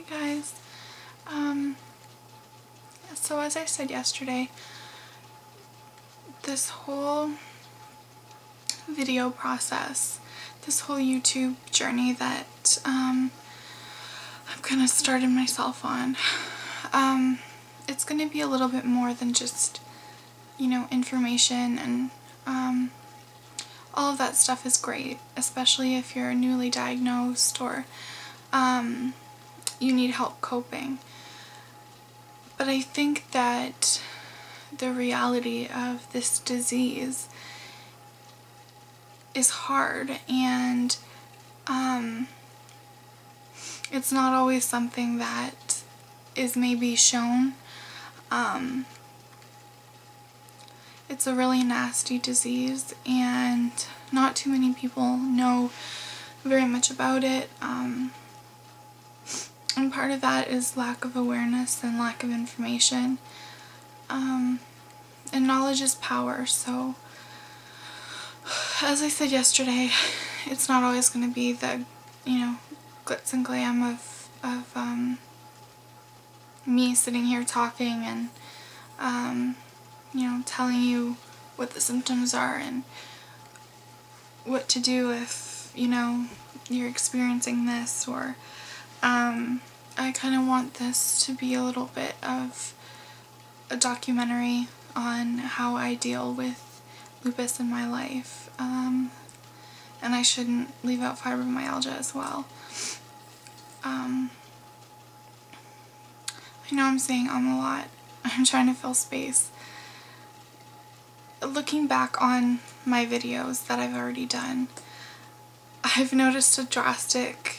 Hey guys, so as I said yesterday, this whole video process, this whole YouTube journey that I've kind of started myself on, it's going to be a little bit more than just, information, and all of that stuff is great, especially if you're newly diagnosed or you need help coping. But I think that the reality of this disease is hard, and it's not always something that is maybe shown. It's a really nasty disease, and not too many people know very much about it. And part of that is lack of awareness and lack of information. And knowledge is power, so as I said yesterday, it's not always going to be the, glitz and glam of me sitting here talking and, telling you what the symptoms are and what to do if, you're experiencing this, or I kind of want this to be a little bit of a documentary on how I deal with lupus in my life, and I shouldn't leave out fibromyalgia as well. I know I'm saying a lot. I'm trying to fill space. Looking back on my videos that I've already done, I've noticed a drastic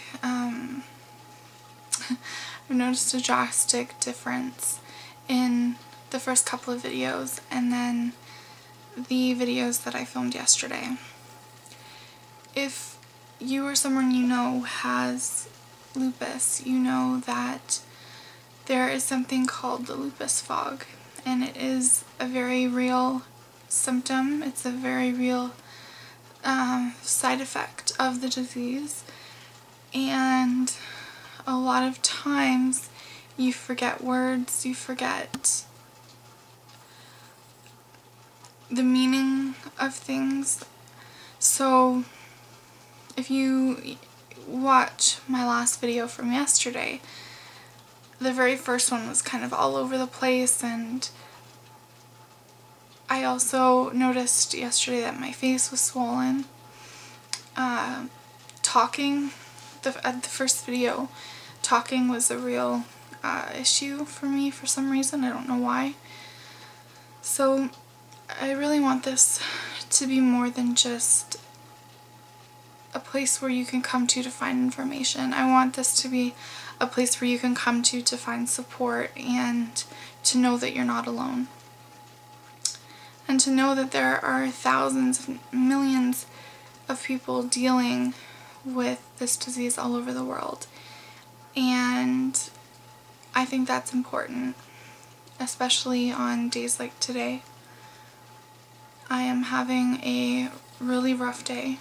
difference in the first couple of videos and then the videos that I filmed yesterday. If you or someone you know has lupus, you know that there is something called the lupus fog, and it is a very real symptom. It's a very real side effect of the disease, and a lot of times you forget words, you forget the meaning of things. So if you watch my last video from yesterday, the very first one was kind of all over the place, and I also noticed yesterday that my face was swollen. Talking, at the first video, talking was a real issue for me for some reason. I don't know why. So I really want this to be more than just a place where you can come to find information. I want this to be a place where you can come to find support, and to know that you're not alone. And to know that there are thousands of millions of people dealing with this disease all over the world. And I think that's important, especially on days like today. I am having a really rough day,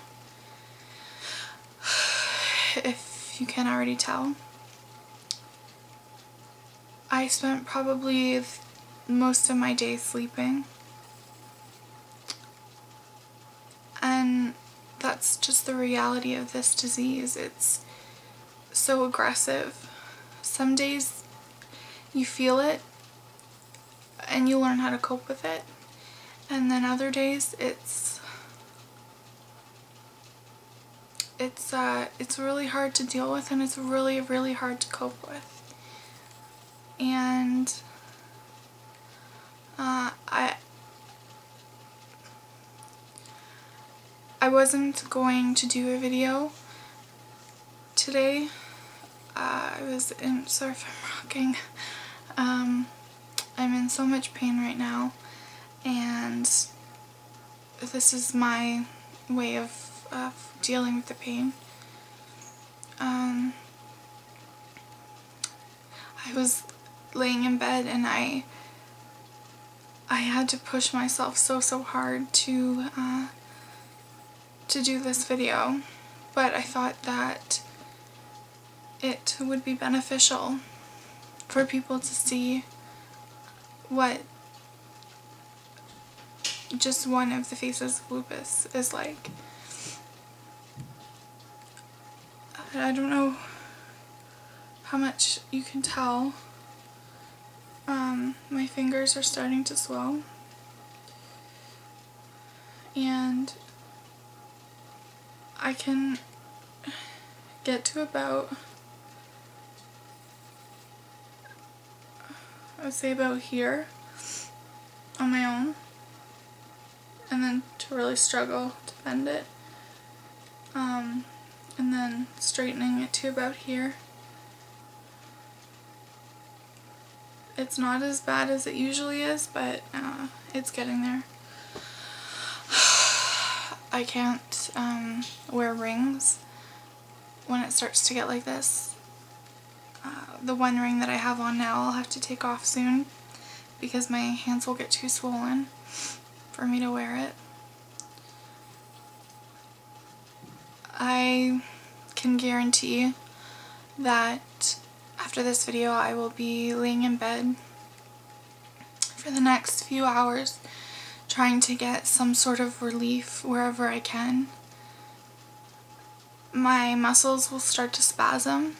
if you can already tell. I spent probably most of my day sleeping, and that's just the reality of this disease. It's so aggressive. Some days you feel it and you learn how to cope with it, and then other days it's really hard to deal with, and it's really, really hard to cope with. And I wasn't going to do a video today. Sorry if I'm rocking. I'm in so much pain right now, and this is my way of dealing with the pain. I was laying in bed, and I had to push myself so hard to do this video, but I thought that it would be beneficial for people to see what just one of the faces of lupus is like. I don't know how much you can tell. My fingers are starting to swell, and I can get to about, I would say about here on my own, and then to really struggle to bend it, and then straightening it to about here. It's not as bad as it usually is, but it's getting there. I can't wear rings when it starts to get like this. The one ring that I have on now I'll have to take off soon because my hands will get too swollen for me to wear it. I can guarantee that after this video I will be laying in bed for the next few hours trying to get some sort of relief wherever I can. My muscles will start to spasm,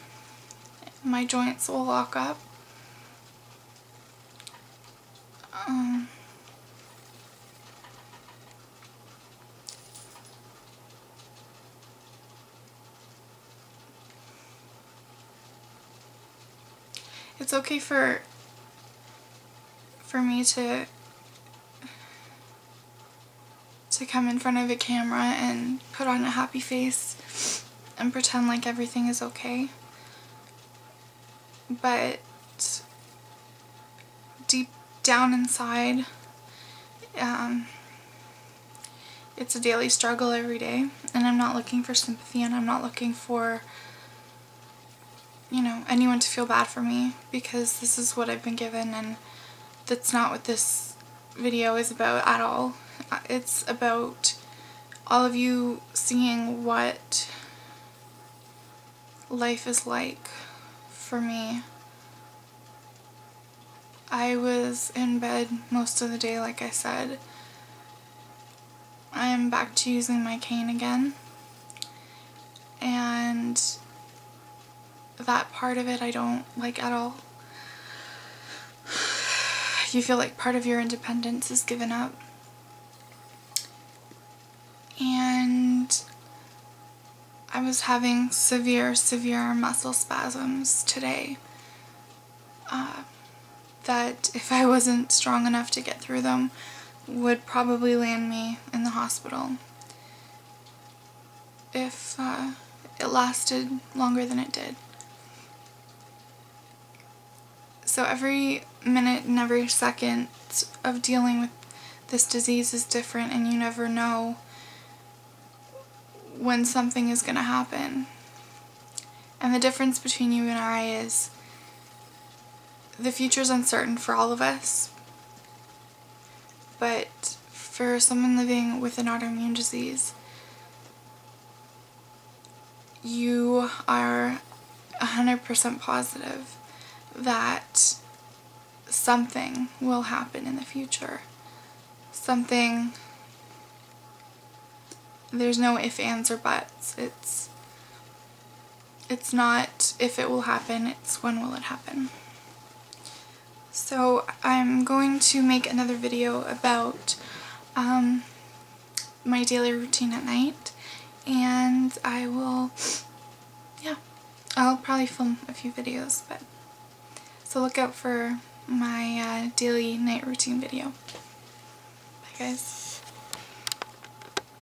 my joints will lock up. It's okay for me to come in front of a camera and put on a happy face and pretend like everything is okay. But deep down inside, it's a daily struggle every day, and I'm not looking for sympathy, and I'm not looking for, you know, anyone to feel bad for me, because this is what I've been given, and that's not what this video is about at all. It's about all of you seeing what life is like for me. I was in bed most of the day, like I said. I am back to using my cane again, and that part of it I don't like at all. You feel like part of your independence is given up. And I was having severe muscle spasms today that, if I wasn't strong enough to get through them, would probably land me in the hospital if it lasted longer than it did. So every minute and every second of dealing with this disease is different, and you never know when something is going to happen. And the difference between you and I is the future is uncertain for all of us, but for someone living with an autoimmune disease, you are 100% positive that something will happen in the future. Something, there's no ifs, ands, or buts. It's not if it will happen, it's when will it happen. So I'm going to make another video about my daily routine at night, and I will, yeah, I'll probably film a few videos, but so look out for my daily night routine video. Bye guys.